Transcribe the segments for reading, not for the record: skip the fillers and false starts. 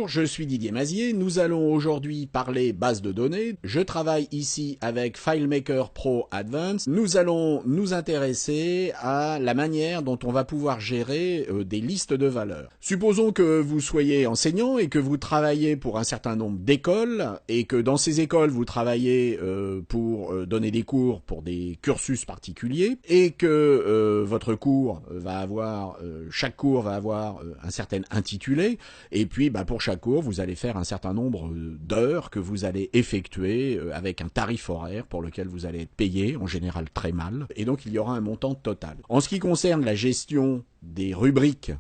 Bonjour, je suis Didier Mazier. Nous allons aujourd'hui parler base de données. Je travaille ici avec FileMaker Pro Advanced. Nous allons nous intéresser à la manière dont on va pouvoir gérer des listes de valeurs. Supposons que vous soyez enseignant et que vous travaillez pour un certain nombre d'écoles et que dans ces écoles vous travaillez pour donner des cours pour des cursus particuliers et que votre cours va avoir, chaque cours va avoir un certain intitulé. Et puis, pour chaque cours, vous allez faire un certain nombre d'heures que vous allez effectuer avec un tarif horaire pour lequel vous allez être payé, en général très mal. Et donc, il y aura un montant total. En ce qui concerne la gestion des rubriques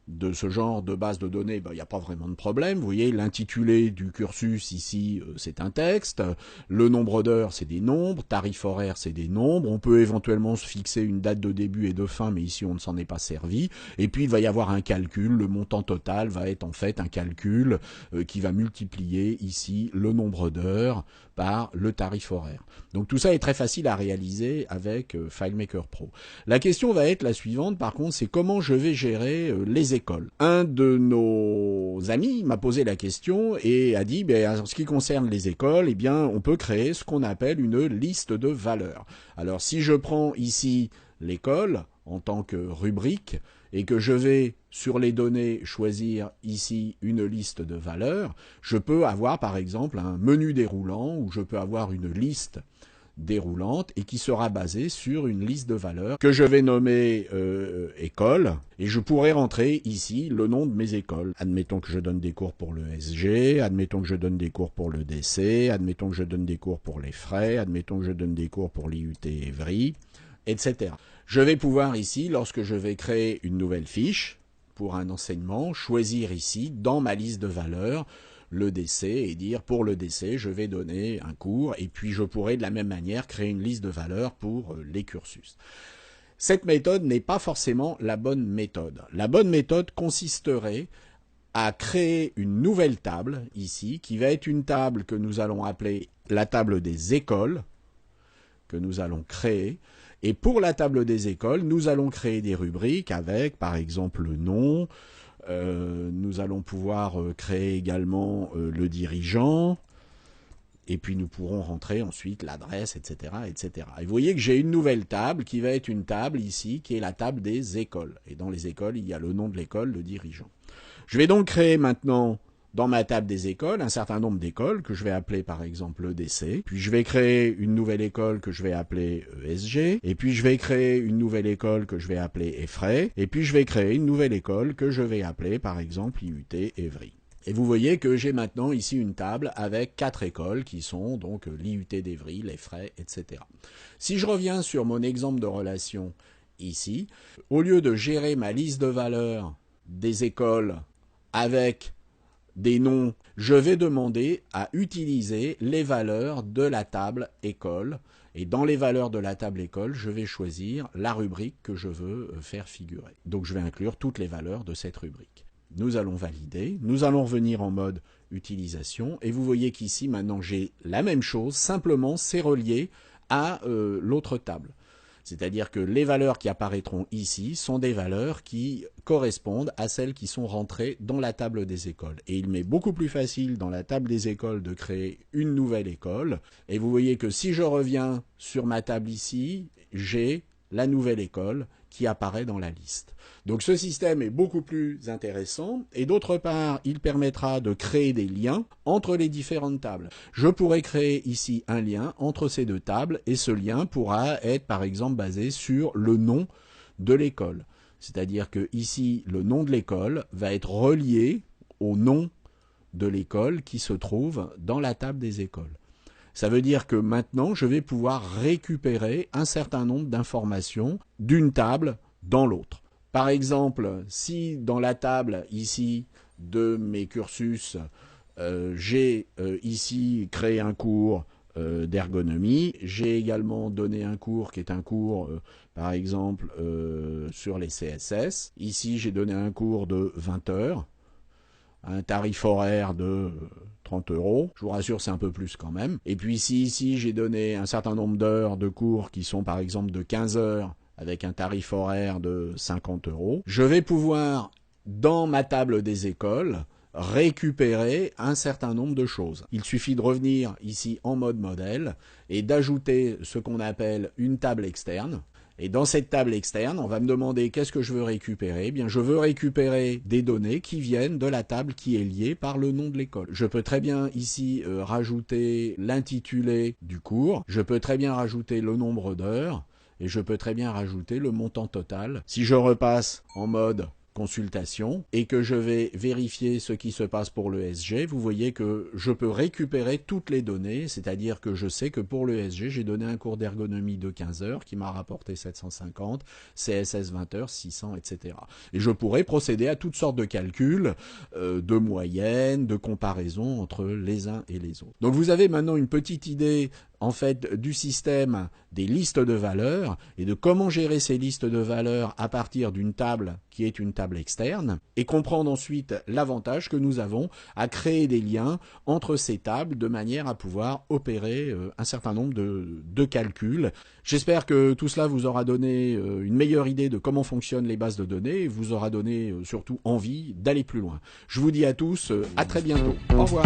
de ce genre de base de données, il n'y a pas vraiment de problème. Vous voyez, l'intitulé du cursus ici, c'est un texte. Le nombre d'heures, c'est des nombres. Tarif horaire, c'est des nombres. On peut éventuellement se fixer une date de début et de fin, mais ici, on ne s'en est pas servi. Et puis, il va y avoir un calcul. Le montant total va être en fait un calcul qui va multiplier ici le nombre d'heures par le tarif horaire. Donc tout ça est très facile à réaliser avec FileMaker Pro. La question va être la suivante, par contre, c'est comment je vais gérer les écoles. Un de nos amis m'a posé la question et a dit, en ce qui concerne les écoles, on peut créer ce qu'on appelle une liste de valeurs. Alors si je prends ici l'école en tant que rubrique et que je vais sur les données choisir ici une liste de valeurs, je peux avoir par exemple un menu déroulant où je peux avoir une liste déroulante et qui sera basée sur une liste de valeurs que je vais nommer école et je pourrai rentrer ici le nom de mes écoles. Admettons que je donne des cours pour le SG, admettons que je donne des cours pour le DC, admettons que je donne des cours pour les frais, admettons que je donne des cours pour l'IUT Evry, etc. Je vais pouvoir ici, lorsque je vais créer une nouvelle fiche pour un enseignement, choisir ici dans ma liste de valeurs le DC et dire pour le DC je vais donner un cours et puis je pourrai de la même manière créer une liste de valeurs pour les cursus. Cette méthode n'est pas forcément la bonne méthode. La bonne méthode consisterait à créer une nouvelle table ici qui va être une table que nous allons appeler la table des écoles que nous allons créer. Et pour la table des écoles, nous allons créer des rubriques avec, par exemple, le nom. Nous allons pouvoir créer également le dirigeant. Et puis nous pourrons rentrer ensuite l'adresse, etc., etc. Et vous voyez que j'ai une nouvelle table qui va être une table ici, qui est la table des écoles. Et dans les écoles, il y a le nom de l'école, le dirigeant. Je vais donc créer maintenant dans ma table des écoles, un certain nombre d'écoles que je vais appeler par exemple EDC, puis je vais créer une nouvelle école que je vais appeler ESG, et puis je vais créer une nouvelle école que je vais appeler EFRAY, et puis je vais créer une nouvelle école que je vais appeler par exemple IUT Evry. Et vous voyez que j'ai maintenant ici une table avec 4 écoles qui sont donc l'IUT d'Evry, l'EFRAY, etc. Si je reviens sur mon exemple de relation ici, au lieu de gérer ma liste de valeurs des écoles avec des noms, je vais demander à utiliser les valeurs de la table école. Et dans les valeurs de la table école, je vais choisir la rubrique que je veux faire figurer. Donc je vais inclure toutes les valeurs de cette rubrique. Nous allons valider, nous allons revenir en mode utilisation. Et vous voyez qu'ici, maintenant, j'ai la même chose, simplement c'est relié à l'autre table. C'est-à-dire que les valeurs qui apparaîtront ici sont des valeurs qui correspondent à celles qui sont rentrées dans la table des écoles. Et il m'est beaucoup plus facile dans la table des écoles de créer une nouvelle école. Et vous voyez que si je reviens sur ma table ici, j'ai la nouvelle école qui apparaît dans la liste. Donc ce système est beaucoup plus intéressant et d'autre part, il permettra de créer des liens entre les différentes tables. Je pourrais créer ici un lien entre ces deux tables et ce lien pourra être par exemple basé sur le nom de l'école. C'est-à-dire que ici, le nom de l'école va être relié au nom de l'école qui se trouve dans la table des écoles. Ça veut dire que maintenant, je vais pouvoir récupérer un certain nombre d'informations d'une table dans l'autre. Par exemple, si dans la table ici de mes cursus, j'ai ici créé un cours d'ergonomie, j'ai également donné un cours qui est un cours, par exemple, sur les CSS. Ici, j'ai donné un cours de 20 heures. Un tarif horaire de 30 €. Je vous rassure, c'est un peu plus quand même. Et puis ici, j'ai donné un certain nombre d'heures de cours qui sont par exemple de 15 heures avec un tarif horaire de 50 €. Je vais pouvoir, dans ma table des écoles, récupérer un certain nombre de choses. Il suffit de revenir ici en mode modèle et d'ajouter ce qu'on appelle une table externe. Et dans cette table externe, on va me demander qu'est-ce que je veux récupérer. Eh bien, je veux récupérer des données qui viennent de la table qui est liée par le nom de l'école. Je peux très bien ici rajouter l'intitulé du cours. Je peux très bien rajouter le nombre d'heures. Et je peux très bien rajouter le montant total. Si je repasse en mode consultation et que je vais vérifier ce qui se passe pour le SG, vous voyez que je peux récupérer toutes les données, c'est-à-dire que je sais que pour le SG, j'ai donné un cours d'ergonomie de 15 heures qui m'a rapporté 750, CSS 20 heures, 600, etc. Et je pourrais procéder à toutes sortes de calculs, de moyenne, de comparaison entre les uns et les autres. Donc vous avez maintenant une petite idée en fait du système des listes de valeurs et de comment gérer ces listes de valeurs à partir d'une table qui est une table externe et comprendre ensuite l'avantage que nous avons à créer des liens entre ces tables de manière à pouvoir opérer un certain nombre de calculs. J'espère que tout cela vous aura donné une meilleure idée de comment fonctionnent les bases de données et vous aura donné surtout envie d'aller plus loin. Je vous dis à tous à très bientôt. Au revoir.